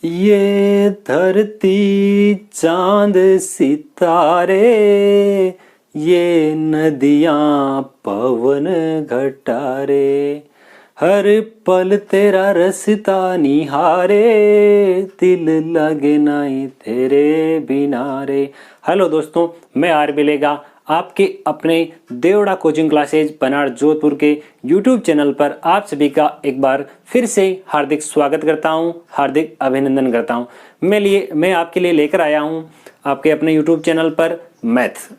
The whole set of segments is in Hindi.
ये धरती चांद सितारे, ये नदियां पवन घटारे, हर पल तेरा रसता निहारे, दिल लगे नहीं तेरे बिना रे। हेलो दोस्तों, मैं आर बिलेगा आपके अपने देवड़ा कोचिंग क्लासेज बनाड़ जोधपुर के YouTube चैनल पर आप सभी का एक बार फिर से हार्दिक स्वागत करता हूं, हार्दिक अभिनंदन करता हूं। मैं आपके लिए लेकर आया हूं आपके अपने YouTube चैनल पर मैथ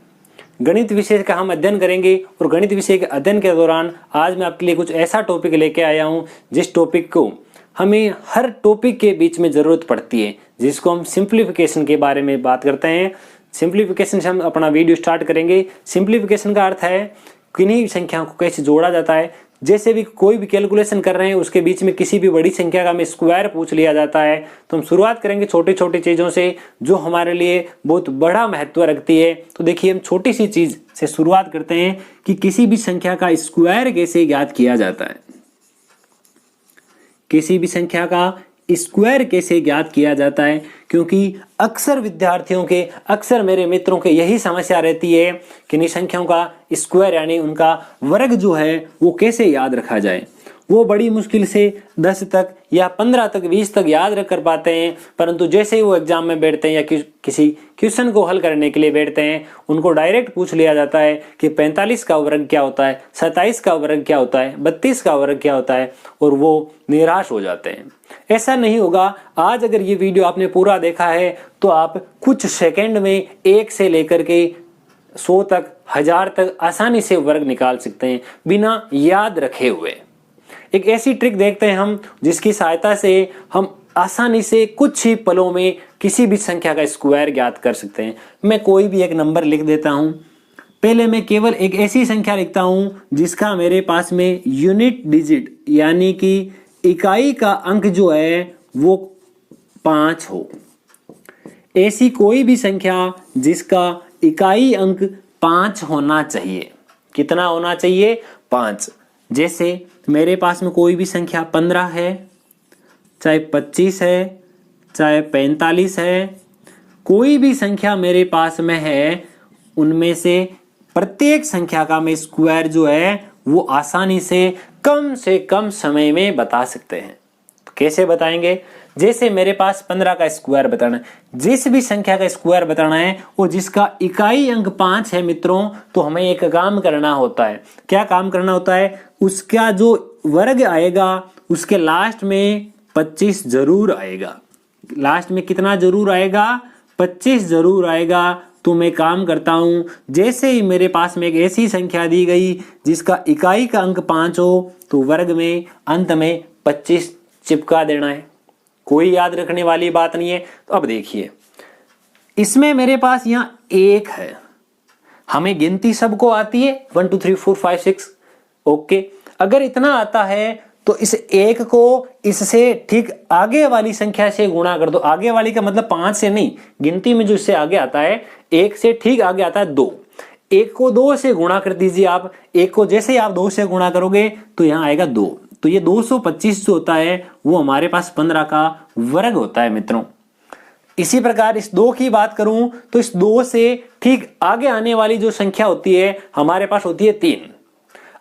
गणित विषय का हम अध्ययन करेंगे। और गणित विषय के अध्ययन के दौरान आज मैं आपके लिए कुछ ऐसा टॉपिक लेके आया हूं जिस टॉपिक को हमें हर टॉपिक के बीच में जरूरत पड़ती है, जिसको हम सिंप्लीफिकेशन के बारे में बात करते हैं। सिंप्लीफिकेशन से हम अपना वीडियो स्टार्ट करेंगे। सिंप्लीफिकेशन का अर्थ है किन्हीं संख्याओं को कैसे जोड़ा जाता है। जैसे भी कोई भी कैलकुलेशन कर रहे हैं, उसके बीच में किसी भी बड़ी संख्या का हमें स्क्वायर पूछ लिया जाता है, तो हम शुरुआत करेंगे छोटी छोटी चीज़ों से जो हमारे लिए बहुत बड़ा महत्व रखती है। तो देखिए, हम छोटी सी चीज़ से शुरुआत करते हैं कि किसी भी संख्या का स्क्वायर कैसे ज्ञात किया जाता है। किसी भी संख्या का स्क्वायर कैसे ज्ञात किया जाता है, क्योंकि अक्सर विद्यार्थियों के, अक्सर मेरे मित्रों के यही समस्या रहती है कि इन संख्याओं का स्क्वायर यानी उनका वर्ग जो है वो कैसे याद रखा जाए। वो बड़ी मुश्किल से 10 तक या 15 तक 20 तक याद रख कर पाते हैं, परंतु जैसे ही वो एग्जाम में बैठते हैं या किसी क्वेश्चन को हल करने के लिए बैठते हैं, उनको डायरेक्ट पूछ लिया जाता है कि 45 का वर्ग क्या होता है, 27 का वर्ग क्या होता है, 32 का वर्ग क्या होता है, और वो निराश हो जाते हैं। ऐसा नहीं होगा। आज अगर ये वीडियो आपने पूरा देखा है तो आप कुछ सेकंड में 1 से लेकर के 100 तक, 1000 तक आसानी से वर्ग निकाल सकते हैं बिना याद रखे हुए। एक ऐसी ट्रिक देखते हैं हम जिसकी सहायता से हम आसानी से कुछ ही पलों में किसी भी संख्या का स्क्वायर ज्ञात कर सकते हैं। मैं कोई भी एक नंबर लिख देता हूं। पहले मैं केवल एक ऐसी संख्या लिखता हूं जिसका मेरे पास में यूनिट डिजिट यानी कि इकाई का अंक जो है वो 5 हो। ऐसी कोई भी संख्या जिसका इकाई अंक 5 होना चाहिए। कितना होना चाहिए? 5। जैसे मेरे पास में कोई भी संख्या 15 है, चाहे 25 है, चाहे 45 है, कोई भी संख्या मेरे पास में है, उनमें से प्रत्येक संख्या का मैं स्क्वायर जो है वो आसानी से कम समय में बता सकते हैं। तो कैसे बताएंगे? जैसे मेरे पास 15 का स्क्वायर बताना है, जिस भी संख्या का स्क्वायर बताना है और जिसका इकाई अंक 5 है मित्रों, तो हमें एक काम करना होता है। क्या काम करना होता है? उसका जो वर्ग आएगा उसके लास्ट में 25 जरूर आएगा। लास्ट में कितना जरूर आएगा? 25 जरूर आएगा। तो मैं काम करता हूं, जैसे ही मेरे पास में एक ऐसी संख्या दी गई जिसका इकाई का अंक 5 हो, तो वर्ग में अंत में 25 चिपका देना है। कोई याद रखने वाली बात नहीं है। तो अब देखिए, इसमें मेरे पास यहां 1 है। हमें गिनती सबको आती है 1 2 3 4 5 6। ओके, अगर इतना आता है तो इस 1 को इससे ठीक आगे वाली संख्या से गुणा कर दो। आगे वाली का मतलब 5 से नहीं, गिनती में जो इससे आगे आता है 1 से ठीक आगे आता है 2। 1 को 2 से गुणा कर दीजिए आप। 1 को जैसे ही आप 2 से गुणा करोगे तो यहां आएगा 2। तो ये 225 जो होता है वो हमारे पास 15 का वर्ग होता है मित्रों। इसी प्रकार इस 2 की बात करूं तो इस 2 से ठीक आगे आने वाली जो संख्या होती है हमारे पास होती है 3।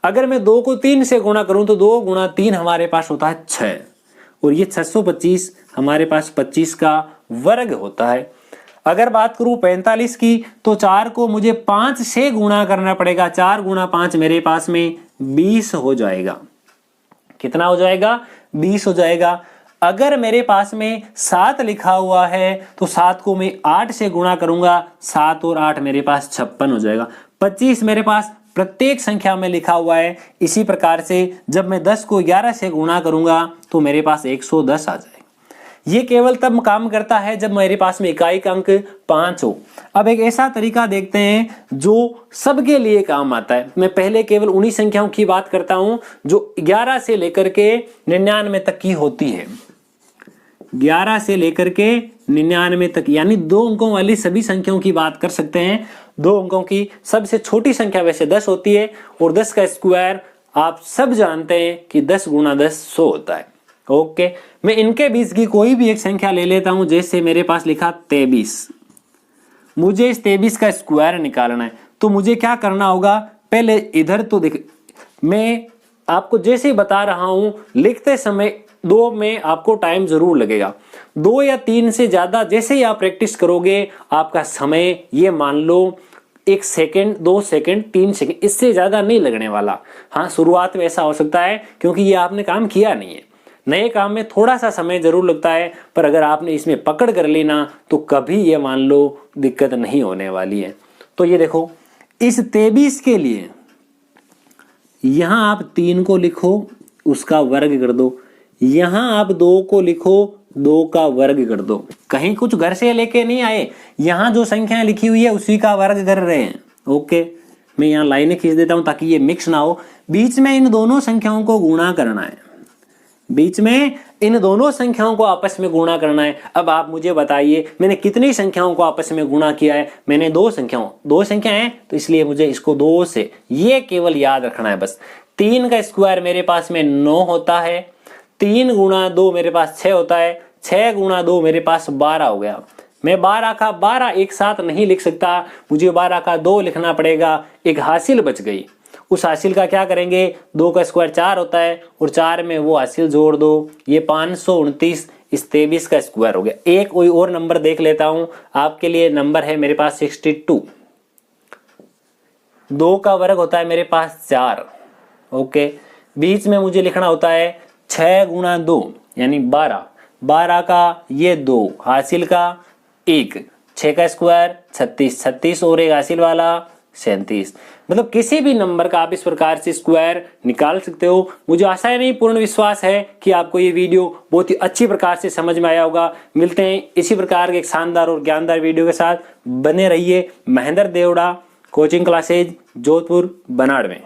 अगर मैं 2 को 3 से गुणा करूं तो 2 गुणा 3 हमारे पास होता है 6, और ये 625 हमारे पास 25 का वर्ग होता है। अगर बात करूं 45 की तो 4 को मुझे 5 से गुणा करना पड़ेगा। 4 गुणा 5 मेरे पास में 20 हो जाएगा। कितना हो जाएगा? 20 हो जाएगा। अगर मेरे पास में 7 लिखा हुआ है तो 7 को मैं 8 से गुणा करूंगा। 7 और 8 मेरे पास 56 हो जाएगा। 25 मेरे पास प्रत्येक संख्या में लिखा हुआ है। इसी प्रकार से जब मैं 10 को 11 से गुणा करूंगा तो मेरे पास 110 आ जाएगा। ये केवल तब काम करता है जब मेरे पास में इकाई का अंक 5 हो। अब एक ऐसा तरीका देखते हैं जो सबके लिए काम आता है। मैं पहले केवल उन्हीं संख्याओं की बात करता हूं जो 11 से लेकर के 99 तक की होती है। 11 से लेकर के 99 तक, यानी 2 अंकों वाली सभी संख्याओं की बात कर सकते हैं। 2 अंकों की सबसे छोटी संख्या वैसे 10 होती है, और 10 का स्क्वायर आप सब जानते हैं कि 10 गुना 10 100 होता है। ओके, मैं इनके बीच की कोई भी एक संख्या ले लेता हूं, जैसे मेरे पास लिखा 23। मुझे इस 23 का स्क्वायर निकालना है, तो मुझे क्या करना होगा, पहले इधर तो देख, मैं आपको जैसे ही बता रहा हूं, लिखते समय 2 में आपको टाइम जरूर लगेगा। 2 या 3 से ज्यादा जैसे ही आप प्रैक्टिस करोगे, आपका समय ये मान लो 1 सेकेंड, 2 सेकेंड, 3 सेकेंड, इससे ज्यादा नहीं लगने वाला। हाँ, शुरुआत में ऐसा हो सकता है क्योंकि ये आपने काम किया नहीं है। नए काम में थोड़ा सा समय जरूर लगता है, पर अगर आपने इसमें पकड़ कर लेना तो कभी ये मान लो दिक्कत नहीं होने वाली है। तो ये देखो, इस 23 के लिए यहां आप 3 को लिखो, उसका वर्ग कर दो। यहां आप 2 को लिखो, 2 का वर्ग कर दो। कहीं कुछ घर से लेके नहीं आए, यहां जो संख्याएं लिखी हुई है उसी का वर्ग कर रहे हैं। ओके, मैं यहां लाइनें खींच देता हूं ताकि ये मिक्स ना हो। बीच में इन दोनों संख्याओं को गुणा करना है, बीच में इन दोनों संख्याओं को आपस में गुणा करना है। अब आप मुझे बताइए, मैंने कितनी संख्याओं को आपस में गुणा किया है? मैंने 2 संख्याएं हैं, तो इसलिए मुझे इसको 2 से, ये केवल याद रखना है बस। 3 का स्क्वायर मेरे पास में 9 होता है, 3 गुणा 2 मेरे पास 6 होता है, 6 गुणा 2 मेरे पास 12 हो गया। मैं 12 का 12 एक साथ नहीं लिख सकता, मुझे 12 का 2 लिखना पड़ेगा। एक हासिल बच गई, उस हासिल का क्या करेंगे, 2 का स्क्वायर 4 होता है और 4 में वो हासिल जोड़ दो, ये 529 इस 23 का स्क्वायर हो गया। एक कोई और नंबर देख लेता हूं आपके लिए, नंबर है मेरे पास 62। 2 का वर्ग होता है मेरे पास 4। ओके, बीच में मुझे लिखना होता है 6 गुणा 2 यानी 12, 12 का ये 2, हासिल का 1, 6 का स्क्वायर 36, 36 और एक हासिल वाला 37। मतलब किसी भी नंबर का आप इस प्रकार से स्क्वायर निकाल सकते हो। मुझे आशा है, नहीं पूर्ण विश्वास है कि आपको ये वीडियो बहुत ही अच्छी प्रकार से समझ में आया होगा। मिलते हैं इसी प्रकार के एक शानदार और ज्ञानदार वीडियो के साथ। बने रहिए। महेंद्र देवड़ा कोचिंग क्लासेज, जोधपुर, बनाड़ में।